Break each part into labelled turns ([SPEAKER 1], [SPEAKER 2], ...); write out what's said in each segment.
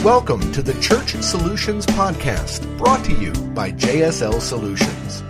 [SPEAKER 1] Welcome to the Church Solutions Podcast, brought to you by JSL Solutions.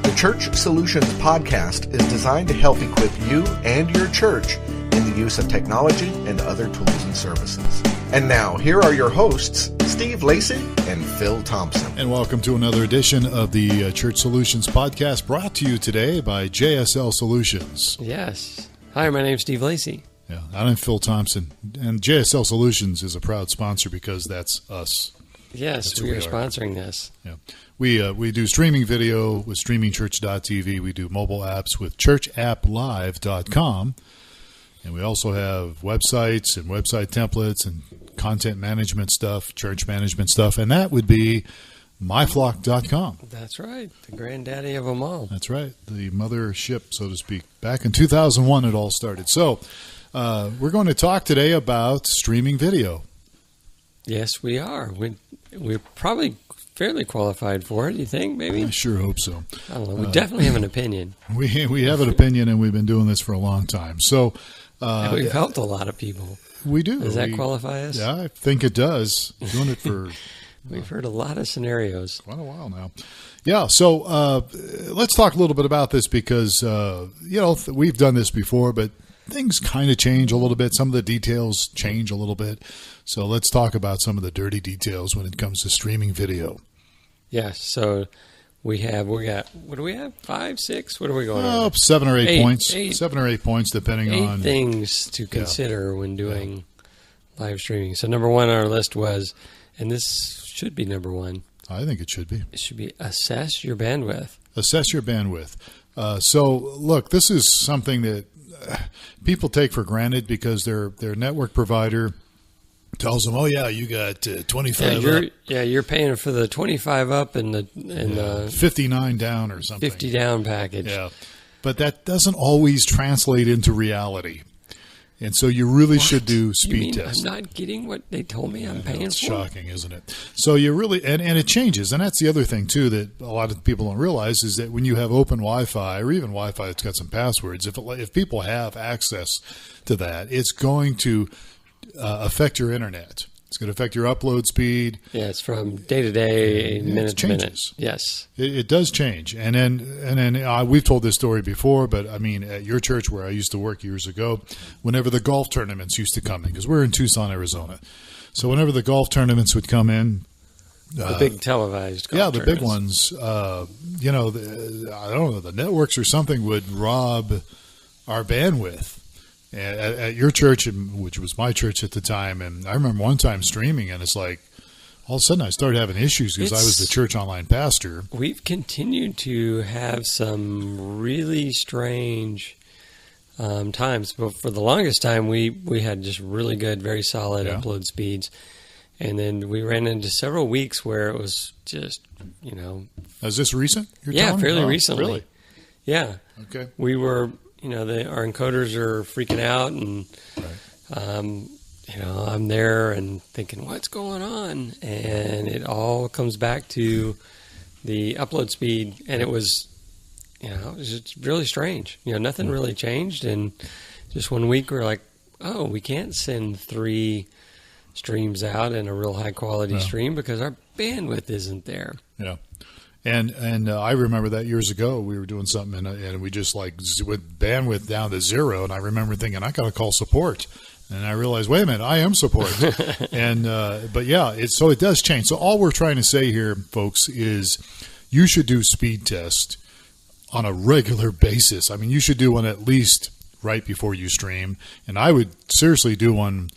[SPEAKER 1] The Church Solutions Podcast is designed to help equip you and your church in the use of technology and other tools and services. And now, here are your hosts, Steve Lacy and Phil Thompson.
[SPEAKER 2] And welcome to another edition of the Church Solutions Podcast, brought to you today by JSL Solutions.
[SPEAKER 3] Yes. Hi, my name's Steve Lacy.
[SPEAKER 2] Yeah, I'm Phil Thompson, and JSL Solutions is a proud sponsor because that's us.
[SPEAKER 3] Yes, we are sponsoring this.
[SPEAKER 2] Yeah, we do streaming video with streamingchurch.tv. We do mobile apps with churchapplive.com, and we also have websites and website templates and content management stuff, church management stuff, and that would be myflock.com.
[SPEAKER 3] That's right, the granddaddy of them all.
[SPEAKER 2] That's right, the mothership, so to speak. Back in 2001, it all started. So. We're going to talk today about streaming video.
[SPEAKER 3] Yes, we are. We're probably fairly qualified for it, you think, maybe?
[SPEAKER 2] I sure hope so.
[SPEAKER 3] I don't know. We definitely have an opinion.
[SPEAKER 2] We have an opinion, and we've been doing this for a long time. So
[SPEAKER 3] and we've helped a lot of people.
[SPEAKER 2] We do.
[SPEAKER 3] Does that qualify us?
[SPEAKER 2] Yeah, I think it does. Doing it for...
[SPEAKER 3] We've heard a lot of scenarios.
[SPEAKER 2] Quite a while now. Yeah, so let's talk a little bit about this because, we've done this before, but things kind of change a little bit. Some of the details change a little bit. So let's talk about some of the dirty details when it comes to streaming video.
[SPEAKER 3] Yes. So we got, what do we have? 5, 6? What are we going on?
[SPEAKER 2] 7 or 8 points.
[SPEAKER 3] 8.
[SPEAKER 2] 7 or 8 points, depending on.
[SPEAKER 3] 8 things to consider when doing live streaming. So number one on our list was, and this should be number one.
[SPEAKER 2] I think it should be.
[SPEAKER 3] It should be assess your bandwidth.
[SPEAKER 2] Assess your bandwidth. So look, this is something that people take for granted because their network provider tells them, "Oh yeah, you got 25 up."
[SPEAKER 3] You're paying for the 25 up and the
[SPEAKER 2] 59 down or something.
[SPEAKER 3] 50 down package.
[SPEAKER 2] Yeah, but that doesn't always translate into reality, and so you really should do speed tests.
[SPEAKER 3] I'm not getting what they told me I'm paying for.
[SPEAKER 2] It's shocking, isn't it? So you really and it changes, and that's the other thing too that a lot of people don't realize is that when you have open Wi-Fi or even Wi-Fi that's got some passwords, if people have access to that, it's going to affect your internet. It's going to affect your upload speed.
[SPEAKER 3] Yeah, it's from day to day, minute to minute. Yes,
[SPEAKER 2] it does change. And then we've told this story before, but I mean, at your church where I used to work years ago, whenever the golf tournaments used to come in, because we're in Tucson, Arizona, so whenever the golf tournaments would come in,
[SPEAKER 3] the big televised golf
[SPEAKER 2] the big ones, I don't know, the networks or something would rob our bandwidth. At your church, which was my church at the time, and I remember one time streaming, and it's like all of a sudden I started having issues because I was the church online pastor.
[SPEAKER 3] We've continued to have some really strange times, but for the longest time we had just really good, very solid upload speeds, and then we ran into several weeks where it was just,
[SPEAKER 2] Is this recent?
[SPEAKER 3] Fairly recently.
[SPEAKER 2] Really?
[SPEAKER 3] Yeah.
[SPEAKER 2] Okay.
[SPEAKER 3] We were. Our encoders are freaking out, and I'm there and thinking, what's going on? And it all comes back to the upload speed, and it was just really strange. Nothing really changed, and just one week we're like, oh, we can't send 3 streams out in a real high quality stream because our bandwidth isn't there.
[SPEAKER 2] Yeah. And I remember that years ago we were doing something and we just with bandwidth down to 0, and I remember thinking I got to call support, and I realized, wait a minute, I am support. And but yeah, so it does change. So all we're trying to say here, folks, is you should do speed test on a regular basis. I mean, you should do one at least right before you stream, and I would seriously do one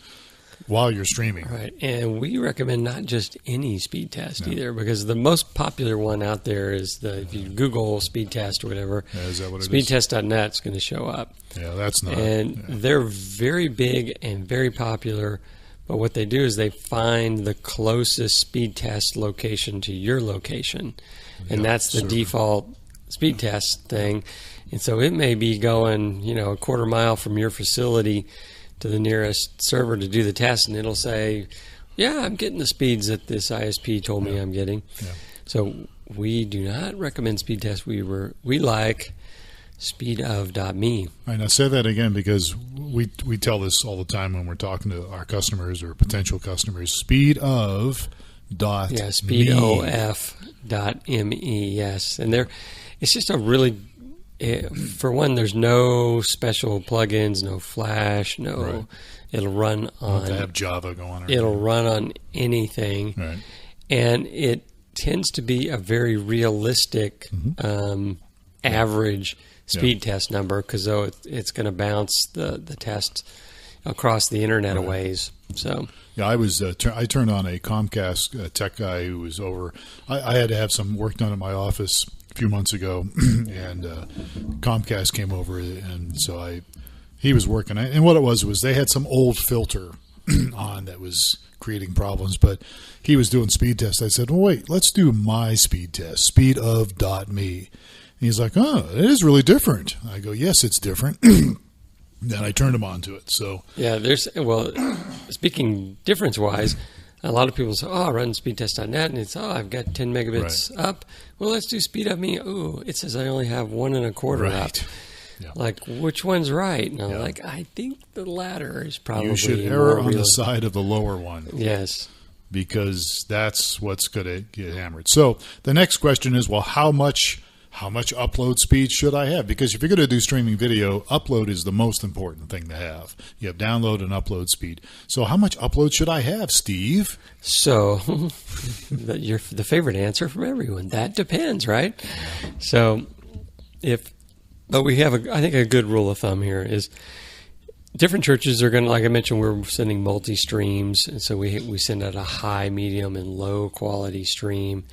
[SPEAKER 2] while you're streaming.
[SPEAKER 3] Right. And we recommend not just any speed test either, because the most popular one out there is if you Google speed test or whatever,
[SPEAKER 2] is that what it is?
[SPEAKER 3] Speedtest.net is going to show up.
[SPEAKER 2] Yeah, that's not.
[SPEAKER 3] And they're very big and very popular, but what they do is they find the closest speed test location to your location, and that's the default speed test thing. And so it may be going, a quarter mile from your facility to the nearest server to do the test, and it'll say, yeah, I'm getting the speeds that this ISP told me I'm getting. Yeah. So we do not recommend speed tests. We like speedof.me.
[SPEAKER 2] All right, now say that again, because we tell this all the time when we're talking to our customers or potential customers. Speedof.me.
[SPEAKER 3] Yeah, speedof.me. Yes, and it's just a really. For one, there's no special plugins, no Flash, no.
[SPEAKER 2] Right.
[SPEAKER 3] It'll run on.
[SPEAKER 2] They have Java going.
[SPEAKER 3] It'll run on anything,
[SPEAKER 2] right.
[SPEAKER 3] And it tends to be a very realistic average speed test number, because though it's going to bounce the test across the internet a ways. So
[SPEAKER 2] yeah, I was I turned on a Comcast tech guy who was over. I had to have some work done at my office a few months ago, and Comcast came over, and so he was working. And what it was they had some old filter on that was creating problems, but he was doing speed tests. I said, well, wait, let's do my speed test, speedof.me. And he's like, oh, it is really different. I go, yes, it's different. Then I turned him on to it. So
[SPEAKER 3] yeah, speaking difference-wise, a lot of people say, oh, I run speedtest.net, and it's, I've got 10 megabits up. Well, let's do speedof.me. Ooh, it says I only have 1 1/4 up.
[SPEAKER 2] Yeah.
[SPEAKER 3] Like, which one's right? And I'm like, I think the latter is probably
[SPEAKER 2] you should err on the side of the lower one.
[SPEAKER 3] Yes.
[SPEAKER 2] Because that's what's going to get hammered. So the next question is, well, how much upload speed should I have? Because if you're going to do streaming video, upload is the most important thing to have. You have download and upload speed. So how much upload should I have, Steve?
[SPEAKER 3] So the favorite answer from everyone, that depends, right? Yeah. So but we have, I think a good rule of thumb here is different churches are going to, like I mentioned, we're sending multi-streams. And so we send out a high, medium, and low quality stream.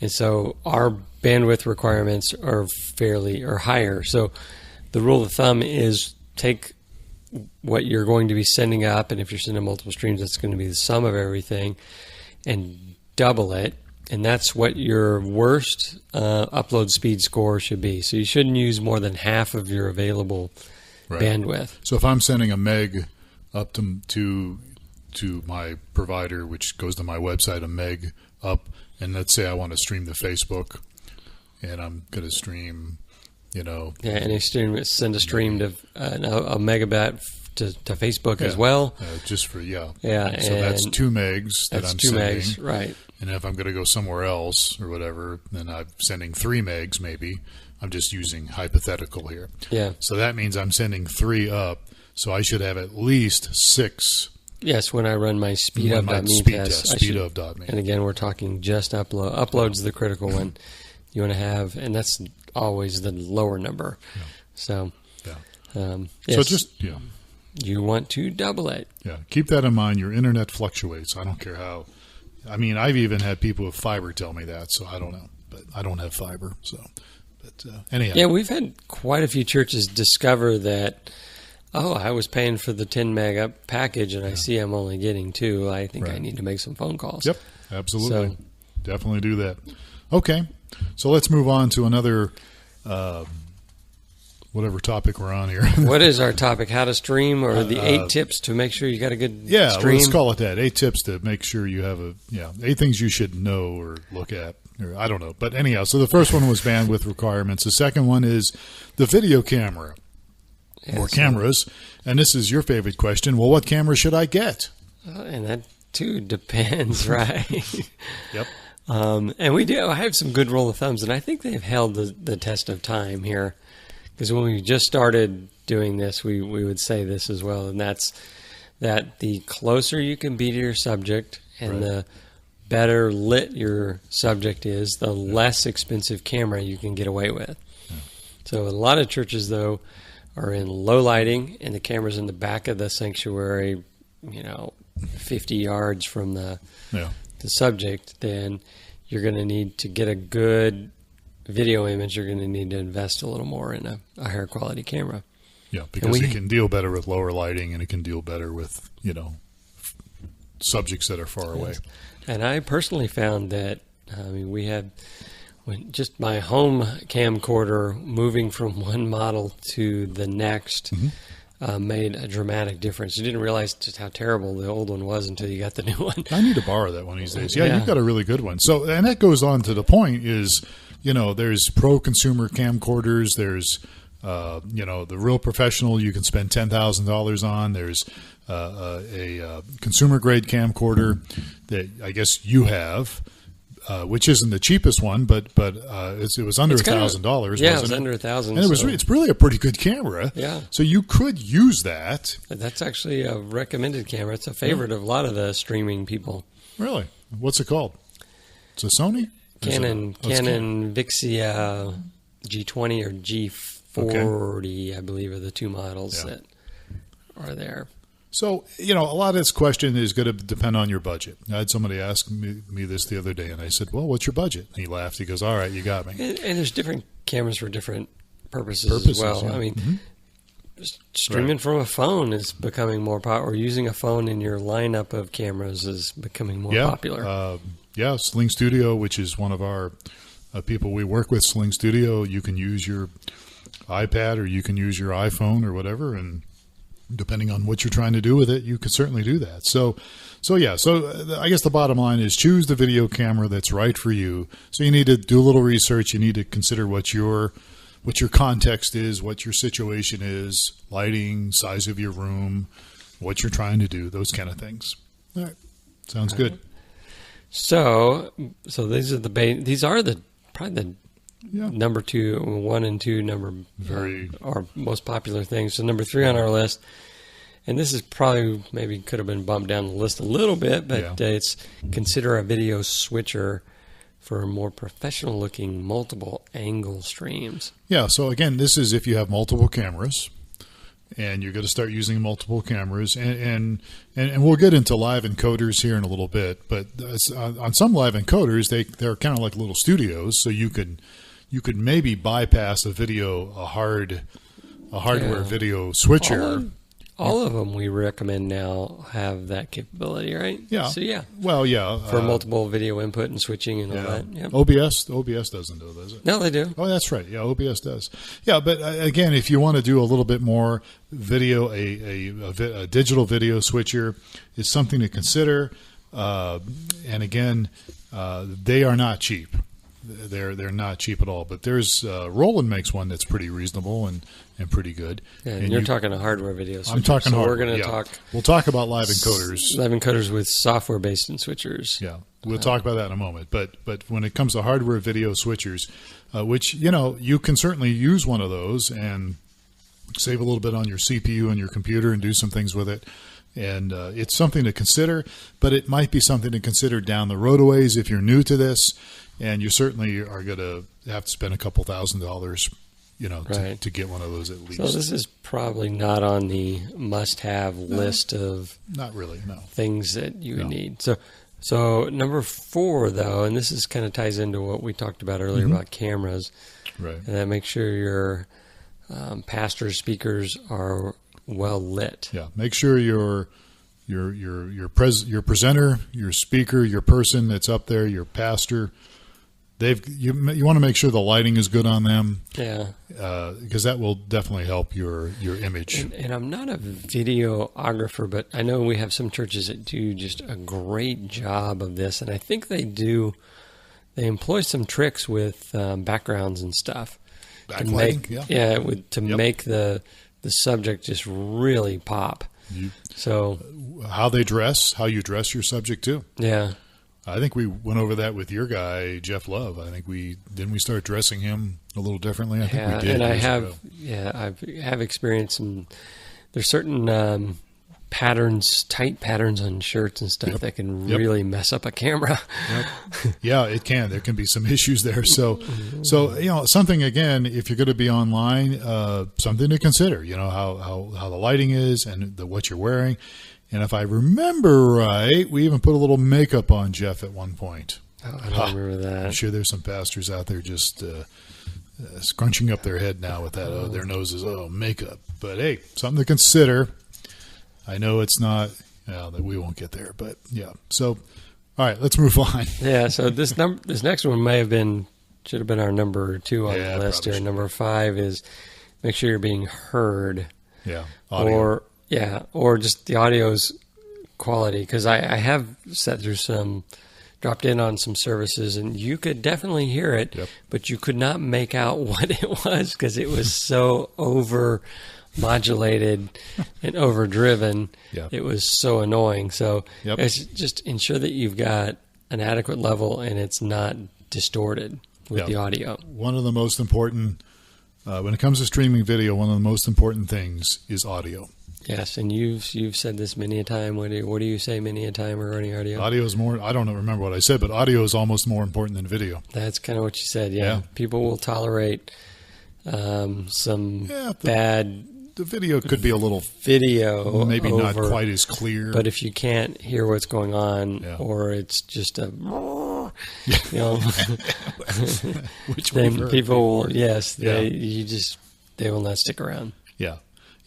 [SPEAKER 3] And so our bandwidth requirements are higher. So the rule of thumb is take what you're going to be sending up, and if you're sending multiple streams, that's going to be the sum of everything, and double it. And that's what your worst upload speed score should be. So you shouldn't use more than half of your available bandwidth.
[SPEAKER 2] So if I'm sending a meg up to my provider, which goes to my website, a meg up, and let's say I want to stream to Facebook, and I'm going to stream,
[SPEAKER 3] and send a stream to a megabit to Facebook as well.
[SPEAKER 2] Just for So
[SPEAKER 3] and
[SPEAKER 2] that's 2 megs that I'm sending.
[SPEAKER 3] That's 2 megs, right?
[SPEAKER 2] And if I'm going to go somewhere else or whatever, then I'm sending 3 megs maybe. I'm just using hypothetical here.
[SPEAKER 3] Yeah.
[SPEAKER 2] So that means I'm sending 3 up. So I should have at least 6.
[SPEAKER 3] Yes, when I run my speedof.me test.
[SPEAKER 2] Speedof.me.
[SPEAKER 3] And again, we're talking just upload. Upload's the critical one you want to have, and that's always the lower number. Yeah. So, you want to double it.
[SPEAKER 2] Yeah, keep that in mind. Your internet fluctuates. I don't care how. I mean, I've even had people with fiber tell me that, so I don't know. But I don't have fiber, so. But anyhow.
[SPEAKER 3] Yeah, we've had quite a few churches discover that, I was paying for the 10 meg up package, and I see I'm only getting 2. I think I need to make some phone calls.
[SPEAKER 2] Yep, absolutely. So, definitely do that. Okay, so let's move on to another whatever topic we're on here.
[SPEAKER 3] What is our topic? How to stream, or the 8 tips to make sure you got a good stream?
[SPEAKER 2] Yeah, let's call it that. 8 tips to make sure you have 8 things you should know or look at. Or I don't know. But anyhow, so the first one was bandwidth requirements. The second one is the video camera. Or cameras. And this is your favorite question. Well, what camera should I get?
[SPEAKER 3] And that, too, depends, right?
[SPEAKER 2] Yep.
[SPEAKER 3] And I have some good rule of thumbs, and I think they've held the test of time here. Because when we just started doing this, we would say this as well, and that's that the closer you can be to your subject and the better lit your subject is, the less expensive camera you can get away with. Yeah. So a lot of churches, though, are in low lighting, and the camera's in the back of the sanctuary, 50 yards from the subject, then you're going to need to get a good video image. You're going to need to invest a little more in a higher quality camera.
[SPEAKER 2] Yeah, because it can deal better with lower lighting, and it can deal better with, subjects that are far away.
[SPEAKER 3] And I personally found that, we had just my home camcorder moving from one model to the next made a dramatic difference. You didn't realize just how terrible the old one was until you got the new one. I
[SPEAKER 2] need to borrow that one these days. Yeah, you've got a really good one. So, and that goes on to the point is, there's pro consumer camcorders, there's The real professional you can spend $10,000 on. There's a consumer grade camcorder that I guess you have, which isn't the cheapest one, but it was under $1,000.
[SPEAKER 3] Yeah, it was under $1,000.
[SPEAKER 2] And it's really a pretty good camera.
[SPEAKER 3] Yeah.
[SPEAKER 2] So you could use that.
[SPEAKER 3] That's actually a recommended camera. It's a favorite of a lot of the streaming people.
[SPEAKER 2] Really? What's it called? It's a Sony?
[SPEAKER 3] Canon Vixia G20 or G40, I believe, are the two models that are there.
[SPEAKER 2] So, a lot of this question is going to depend on your budget. I had somebody ask me this the other day, and I said, well, what's your budget? And he laughed. He goes, all right, you got me.
[SPEAKER 3] And there's different cameras for different purposes as well. Yeah. I mean, streaming from a phone is becoming more popular, or using a phone in your lineup of cameras is becoming more popular.
[SPEAKER 2] Sling Studio, which is one of our people we work with, Sling Studio, you can use your iPad or you can use your iPhone or whatever, and depending on what you're trying to do with it, you can certainly do that. So I guess the bottom line is choose the video camera that's right for you. So you need to do a little research. You need to consider what your context is, what your situation is, lighting, size of your room, what you're trying to do, those kind of things. All right. Sounds good.
[SPEAKER 3] So these are probably the number 2, 1 and 2 are most popular things. So number 3 on our list, and this is probably maybe could have been bumped down the list a little bit, but it's consider a video switcher for more professional looking multiple angle streams. Yeah.
[SPEAKER 2] So again, this is if you have multiple cameras and you're going to start using multiple cameras, and we'll get into live encoders here in a little bit, but on some live encoders, they're kind of like little studios, so you could maybe bypass a hardware video switcher.
[SPEAKER 3] All of them we recommend now have that capability, right?
[SPEAKER 2] Yeah.
[SPEAKER 3] So
[SPEAKER 2] Well, yeah.
[SPEAKER 3] For multiple video input and switching and all that. Yep.
[SPEAKER 2] OBS doesn't do, does it?
[SPEAKER 3] No, they do.
[SPEAKER 2] Oh, that's right. Yeah, OBS does. Yeah, but again, if you want to do a little bit more video, a digital video switcher is something to consider. And again, they are not cheap. They're not cheap at all, but there's Roland makes one that's pretty reasonable and pretty good.
[SPEAKER 3] Yeah, and you're talking a hardware video switcher.
[SPEAKER 2] I'm talking hardware.
[SPEAKER 3] We're going to talk.
[SPEAKER 2] We'll talk about live encoders.
[SPEAKER 3] Live encoders with software based in switchers.
[SPEAKER 2] Yeah, we'll talk about that in a moment. But when it comes to hardware video switchers, which you can certainly use one of those and save a little bit on your CPU and your computer and do some things with it. And it's something to consider, but it might be something to consider down the road a ways if you're new to this. And you certainly are going to have to spend a couple $1,000s, to get one of those at least.
[SPEAKER 3] So this is probably not on the must-have list of
[SPEAKER 2] not really, no,
[SPEAKER 3] things that you need. So number 4, though, and this is kind of ties into what we talked about earlier about cameras, right? And that make sure your pastor speakers are well lit.
[SPEAKER 2] Yeah, make sure your presenter, your speaker, your person that's up there, your pastor. You want to make sure the lighting is good on them.
[SPEAKER 3] Yeah.
[SPEAKER 2] Because that will definitely help your image.
[SPEAKER 3] And I'm not a videographer, but I know we have some churches that do just a great job of this. And I think they employ some tricks with backgrounds and stuff.
[SPEAKER 2] Backlighting,
[SPEAKER 3] to make the subject just really pop. So
[SPEAKER 2] how you dress your subject too.
[SPEAKER 3] Yeah.
[SPEAKER 2] I think we went over that with your guy, Jeff Love. I think didn't we start dressing him a little differently? I think we did.
[SPEAKER 3] And I have experience, and there's certain tight patterns on shirts and stuff that can really mess up a camera.
[SPEAKER 2] Yeah, it can. There can be some issues there. So something, again, if you're going to be online, something to consider. How the lighting is and what you're wearing. And if I remember right, we even put a little makeup on Jeff at one point.
[SPEAKER 3] Oh, I don't remember that.
[SPEAKER 2] I'm sure there's some pastors out there just scrunching up their head now with that. Their noses, makeup. But hey, something to consider. I know it's not, that we won't get there, but yeah. So, all right, let's move on.
[SPEAKER 3] Yeah, so this next one should have been our number 2 on the list here. Number 5 is make sure you're being heard.
[SPEAKER 2] Yeah, audio.
[SPEAKER 3] Or just the audio's quality, because I have sat through some dropped in on some services, and you could definitely hear it, but you could not make out what it was because it was so over-modulated and overdriven. It was so annoying. So it's just ensure that you've got an adequate level and it's not distorted with the audio.
[SPEAKER 2] One of the most important, when it comes to streaming video, one of the most important things is audio.
[SPEAKER 3] Yes, and you've said this many a time. What do you say many a time regarding audio?
[SPEAKER 2] Audio is more, I don't remember what I said, but audio is almost more important than video.
[SPEAKER 3] That's kind of what you said, yeah. People will tolerate some bad...
[SPEAKER 2] The video could be a little...
[SPEAKER 3] Video
[SPEAKER 2] maybe not quite as clear.
[SPEAKER 3] But if you can't hear what's going on, or it's just a... You know,
[SPEAKER 2] which
[SPEAKER 3] then people will, they will not stick around.
[SPEAKER 2] Yeah,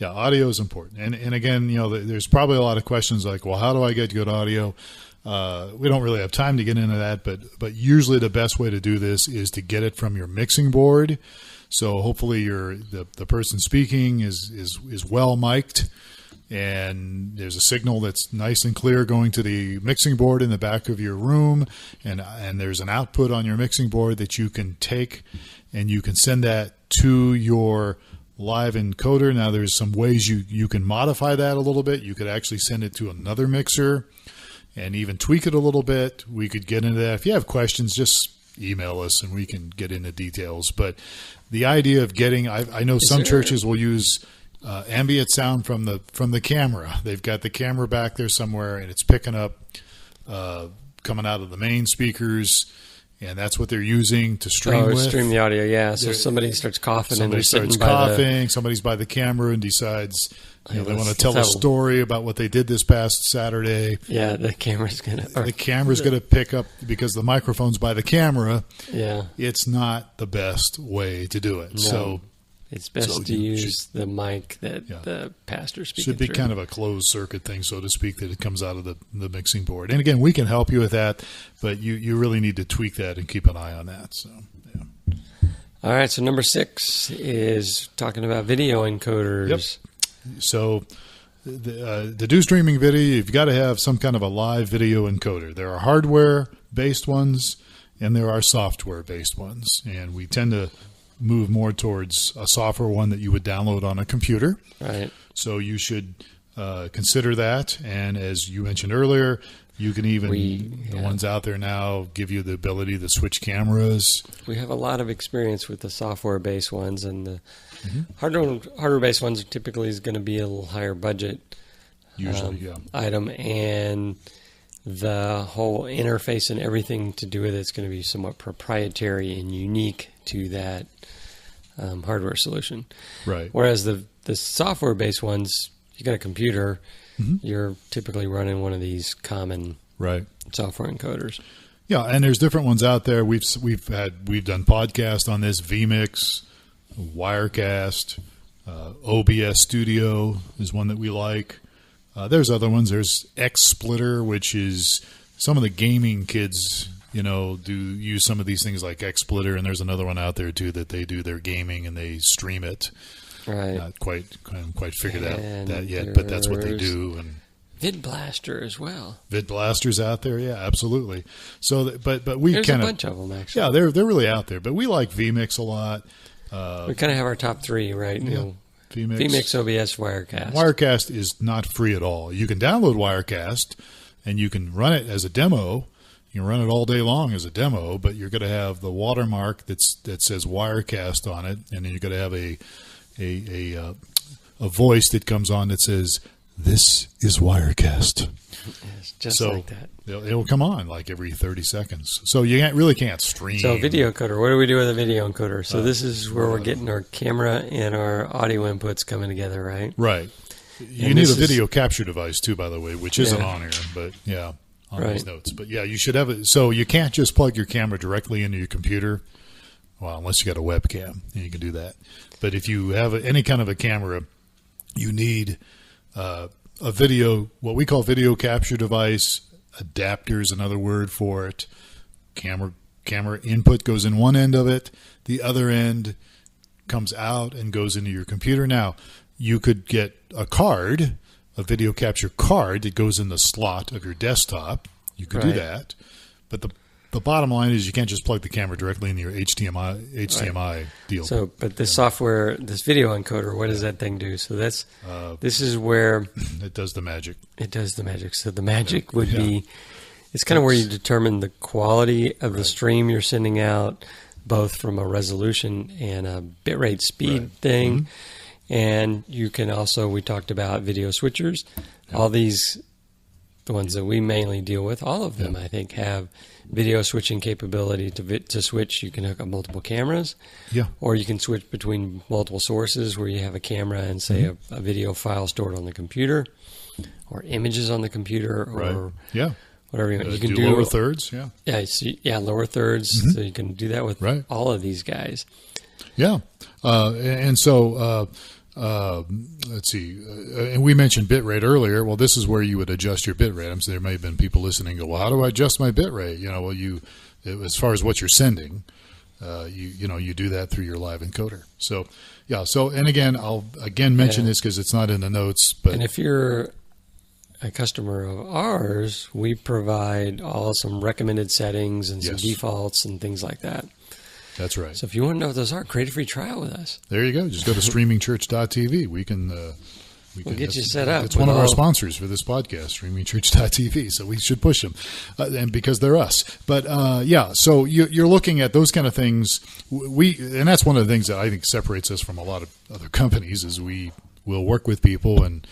[SPEAKER 2] audio is important. And again, you know, there's probably a lot of questions like, well, how do I get good audio? We don't really have time to get into that, but usually the best way to do this is to get it from your mixing board. So hopefully the person speaking is well mic'd, and there's a signal that's nice and clear going to the mixing board in the back of your room, and there's an output on your mixing board that you can take, and you can send that to your live encoder. Now there's some ways you can modify that a little bit. You could actually send it to another mixer and even tweak it a little bit. We could get into that. If you have questions, just email us and we can get into details. But the idea of getting, I know some churches will use ambient sound from the camera. They've got the camera back there somewhere and it's picking up coming out of the main speakers. And that's what they're using to stream with.
[SPEAKER 3] Stream the audio, yeah. So somebody starts coughing
[SPEAKER 2] somebody starts coughing. Somebody's by the camera and decides they want to tell a story about what they did this past Saturday.
[SPEAKER 3] Yeah, the camera's going
[SPEAKER 2] to pick up because the microphone's by the camera.
[SPEAKER 3] Yeah.
[SPEAKER 2] It's not the best way to do it.
[SPEAKER 3] No.
[SPEAKER 2] So
[SPEAKER 3] it's best to use the mic that the pastor speaks through.
[SPEAKER 2] Should be kind of a closed circuit thing, so to speak, that it comes out of the mixing board. And again, we can help you with that, but you really need to tweak that and keep an eye on that. So, yeah.
[SPEAKER 3] All right, so number 6 is talking about video encoders.
[SPEAKER 2] Yep. So to do streaming video, you've got to have some kind of a live video encoder. There are hardware-based ones, and there are software-based ones. And we tend to move more towards a software one that you would download on a computer.
[SPEAKER 3] Right.
[SPEAKER 2] So you should consider that. And as you mentioned earlier, you can even, the ones out there now give you the ability to switch cameras.
[SPEAKER 3] We have a lot of experience with the software-based ones, and the hardware-based ones typically is going to be a little higher budget item, and the whole interface and everything to do with it's going to be somewhat proprietary and unique to that hardware solution.
[SPEAKER 2] Right.
[SPEAKER 3] Whereas the software-based ones, you got a computer, you're typically running one of these common software encoders.
[SPEAKER 2] Yeah, and there's different ones out there. We've done podcasts on this. vMix, Wirecast, OBS Studio is one that we like. There's other ones. There's XSplitter, which is some of the gaming kids, do use some of these things like XSplitter, and there's another one out there too that they do their gaming and they stream it.
[SPEAKER 3] Right.
[SPEAKER 2] Not quite figured out that yet, but that's what they do. And
[SPEAKER 3] VidBlaster as well.
[SPEAKER 2] VidBlaster's out there, yeah, absolutely. So, but we
[SPEAKER 3] there's a bunch of them actually.
[SPEAKER 2] Yeah, they're really out there. But we like vMix a lot.
[SPEAKER 3] We kind of have our top 3, right?
[SPEAKER 2] Yeah.
[SPEAKER 3] vMix, OBS, Wirecast.
[SPEAKER 2] Wirecast is not free at all. You can download Wirecast, and you can run it as a demo. You can run it all day long as a demo, but you're going to have the watermark that says Wirecast on it, and then you're going to have a voice that comes on that says, "This is Wirecast."
[SPEAKER 3] Yes, just like that.
[SPEAKER 2] It'll come on like every 30 seconds. So you really can't stream.
[SPEAKER 3] So video encoder. What do we do with a video encoder? So this is where we're getting our camera and our audio inputs coming together, right?
[SPEAKER 2] Right. You need a video capture device too, by the way, which isn't on here, but on these notes. But you should have it. So you can't just plug your camera directly into your computer. Well, unless you got a webcam, and you can do that. But if you have any kind of a camera, you need a video, what we call video capture device. Adapter is another word for it. Camera input goes in one end of it. The other end comes out and goes into your computer. Now, you could get a video capture card that goes in the slot of your desktop. You could do that. But the bottom line is you can't just plug the camera directly into your HDMI
[SPEAKER 3] right.
[SPEAKER 2] deal.
[SPEAKER 3] So, but this software, this video encoder, what does that thing do? So this is where
[SPEAKER 2] it does the magic.
[SPEAKER 3] It does the magic. So the magic would be, it's kind of where you determine the quality of the stream you're sending out, both from a resolution and a bitrate speed thing. Mm-hmm. And you can also, we talked about video switchers. All these, the ones that we mainly deal with, all of them, I think, have video switching capability to switch. You can hook up multiple cameras, or you can switch between multiple sources where you have a camera and, say, a video file stored on the computer, or images on the computer, or whatever you want. You can do
[SPEAKER 2] lower thirds,
[SPEAKER 3] lower thirds. Mm-hmm. So you can do that with all of these guys.
[SPEAKER 2] Yeah, and so let's see. And we mentioned bitrate earlier. Well, this is where you would adjust your bitrate. So there may have been people listening go, well, how do I adjust my bitrate? As far as what you're sending, you do that through your live encoder. So, and again, I'll mention this because it's not in the notes. But
[SPEAKER 3] and if you're a customer of ours, we provide some recommended settings and some defaults and things like that.
[SPEAKER 2] That's right.
[SPEAKER 3] So if you want to know what those are, create a free trial with us.
[SPEAKER 2] There you go. Just go to streamingchurch.tv. We'll
[SPEAKER 3] get you set up.
[SPEAKER 2] It's one of our sponsors for this podcast, streamingchurch.tv. So we should push them, and because they're us. But so you're looking at those kind of things. And that's one of the things that I think separates us from a lot of other companies is we will work with people and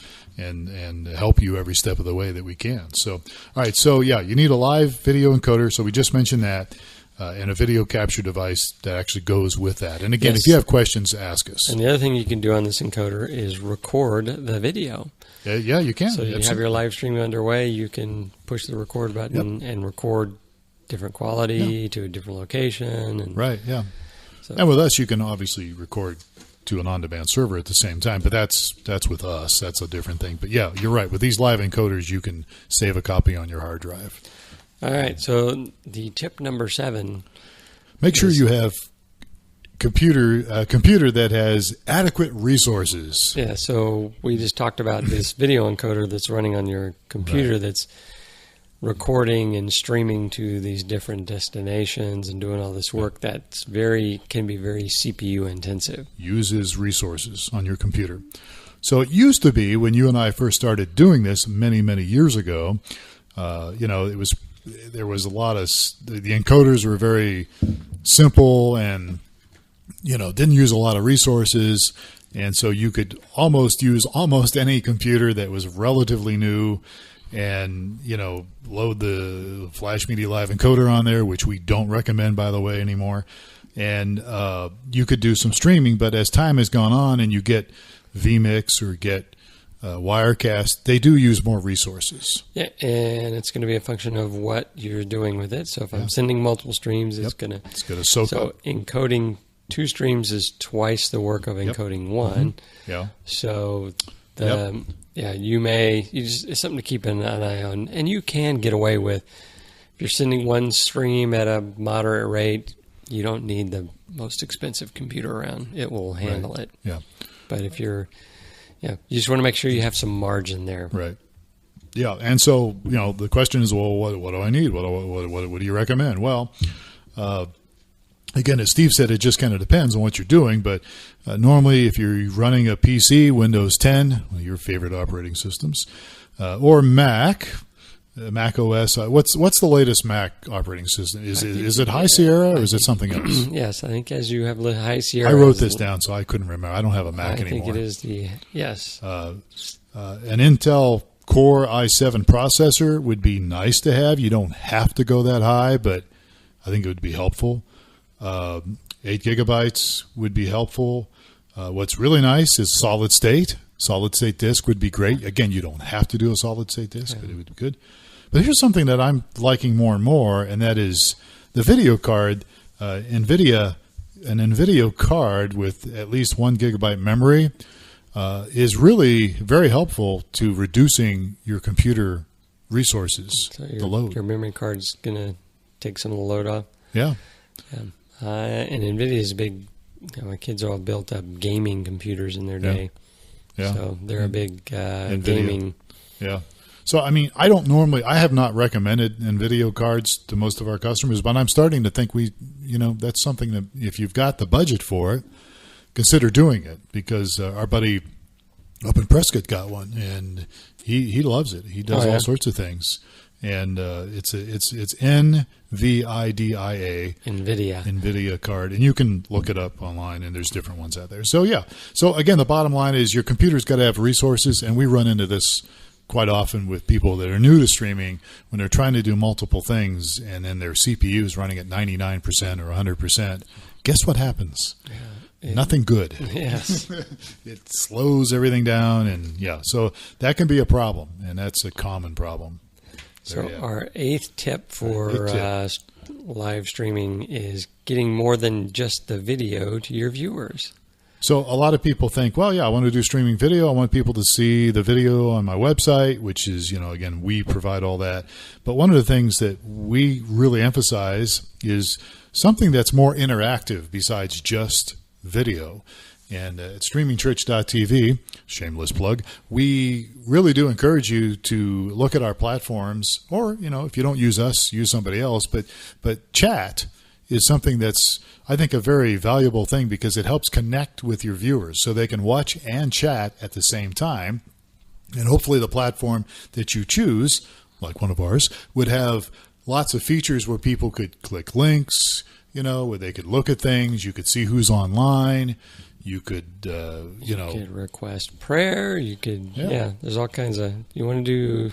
[SPEAKER 2] help you every step of the way that we can. So, all right. So you need a live video encoder. So we just mentioned that. And a video capture device that actually goes with that. And again, if you have questions, ask us.
[SPEAKER 3] And the other thing you can do on this encoder is record the video.
[SPEAKER 2] Yeah, you can.
[SPEAKER 3] So you have your live stream underway, you can push the record button and record different quality to a different location. And So,
[SPEAKER 2] and with us, you can obviously record to an on-demand server at the same time, but that's with us. That's a different thing. But yeah, you're right. With these live encoders, you can save a copy on your hard drive.
[SPEAKER 3] All right, so the tip number 7.
[SPEAKER 2] Make sure you have a computer that has adequate resources.
[SPEAKER 3] Yeah, so we just talked about this video encoder that's running on your computer that's recording and streaming to these different destinations and doing all this work that's can be very CPU intensive.
[SPEAKER 2] Uses resources on your computer. So it used to be when you and I first started doing this many, many years ago, there was a lot of the encoders were very simple and didn't use a lot of resources, and so you could use almost any computer that was relatively new and load the Flash Media Live encoder on there, which we don't recommend, by the way, anymore, and you could do some streaming. But as time has gone on and you get vMix or get Wirecast, they do use more resources.
[SPEAKER 3] Yeah, and it's going to be a function of what you're doing with it. So if I'm sending multiple streams, it's going to soak up. So encoding 2 streams is twice the work of encoding 1.
[SPEAKER 2] Mm-hmm. Yeah.
[SPEAKER 3] So it's something to keep an eye on. And you can get away with, if you're sending one stream at a moderate rate, you don't need the most expensive computer around. It will handle it.
[SPEAKER 2] Yeah.
[SPEAKER 3] But if you just want to make sure you have some margin there.
[SPEAKER 2] Right. Yeah. And so, the question is, well, what do I need? What do you recommend? Well, again, as Steve said, it just kind of depends on what you're doing. But normally, if you're running a PC, Windows 10, one of your favorite operating systems, or Mac OS, what's the latest Mac operating system? Is it High Sierra or is it something else?
[SPEAKER 3] Yes, I think as you have High Sierra.
[SPEAKER 2] I wrote this down, so I couldn't remember. I don't have a Mac anymore.
[SPEAKER 3] I think it is
[SPEAKER 2] an Intel Core i7 processor would be nice to have. You don't have to go that high, but I think it would be helpful. 8 gigabytes would be helpful. What's really nice is solid state. Solid state disk would be great. Again, you don't have to do a solid state disk, but it would be good. But here's something that I'm liking more and more, and that is the video card. An NVIDIA card with at least 1 gigabyte memory is really very helpful to reducing your computer resources,
[SPEAKER 3] so
[SPEAKER 2] the load.
[SPEAKER 3] Your memory card's going to take some of the load off.
[SPEAKER 2] Yeah.
[SPEAKER 3] And NVIDIA is big. My kids all built up gaming computers in their day.
[SPEAKER 2] Yeah.
[SPEAKER 3] So they're a big gaming.
[SPEAKER 2] Yeah. So, I mean, I have not recommended NVIDIA cards to most of our customers, but I'm starting to think that's something that if you've got the budget for it, consider doing it, because our buddy up in Prescott got one, and he loves it. He does all sorts of things. And it's NVIDIA NVIDIA card, and you can look it up online, and there's different ones out there. So again, the bottom line is your computer's got to have resources, and we run into this quite often with people that are new to streaming when they're trying to do multiple things, and then their CPU is running at 99% or 100%. Guess what happens? Nothing good.
[SPEAKER 3] Yes.
[SPEAKER 2] It slows everything down, so that can be a problem, and that's a common problem.
[SPEAKER 3] So our eighth tip for live streaming is getting more than just the video to your viewers.
[SPEAKER 2] So a lot of people think, well, I want to do streaming video. I want people to see the video on my website, which is, again, we provide all that. But one of the things that we really emphasize is something that's more interactive besides just video. And at streamingchurch.tv, shameless plug, we really do encourage you to look at our platforms, or, if you don't use us, use somebody else. But chat is something that's, I think, a very valuable thing, because it helps connect with your viewers so they can watch and chat at the same time. And hopefully the platform that you choose, like one of ours, would have lots of features where people could click links, where they could look at things. You could see who's online. You could, you
[SPEAKER 3] could request prayer. You could, there's all kinds of, you want to do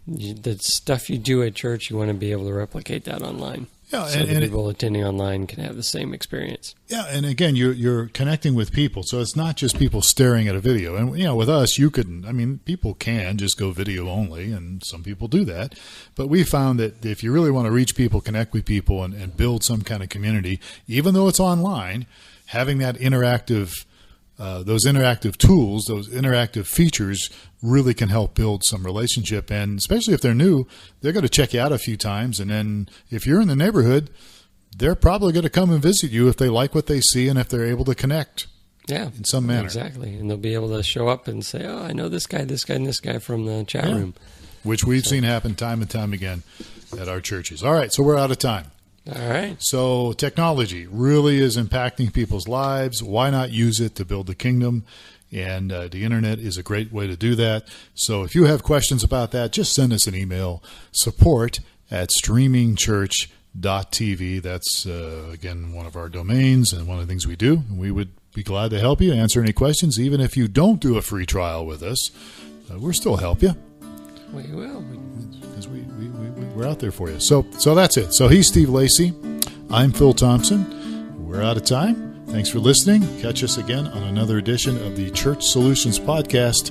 [SPEAKER 3] the stuff you do at church, you want to be able to replicate that online. Yeah, so and people attending online can have the same experience.
[SPEAKER 2] Yeah, and again, you're connecting with people, so it's not just people staring at a video. And with us, people can just go video only, and some people do that. But we found that if you really want to reach people, connect with people, and build some kind of community, even though it's online, having that those interactive tools, those interactive features really can help build some relationship. And especially if they're new, they're going to check you out a few times. And then if you're in the neighborhood, they're probably going to come and visit you if they like what they see and if they're able to connect in some manner.
[SPEAKER 3] Exactly. And they'll be able to show up and say, I know this guy, and this guy from the chat room.
[SPEAKER 2] Which we've seen happen time and time again at our churches. All right, so we're out of time.
[SPEAKER 3] All right.
[SPEAKER 2] So technology really is impacting people's lives. Why not use it to build the kingdom? And the internet is a great way to do that. So if you have questions about that, just send us an email, support@streamingchurch.tv. That's, again, one of our domains and one of the things we do. And we would be glad to help you answer any questions. Even if you don't do a free trial with us, we'll still help you.
[SPEAKER 3] We will.
[SPEAKER 2] Because we're out there for you. So that's it. So he's Steve Lacy. I'm Phil Thompson. We're out of time. Thanks for listening. Catch us again on another edition of the Church Solutions Podcast.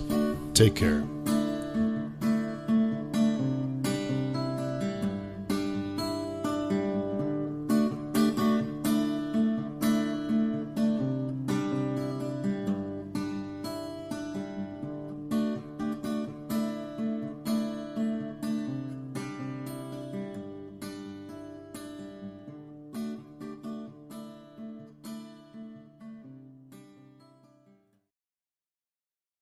[SPEAKER 2] Take care.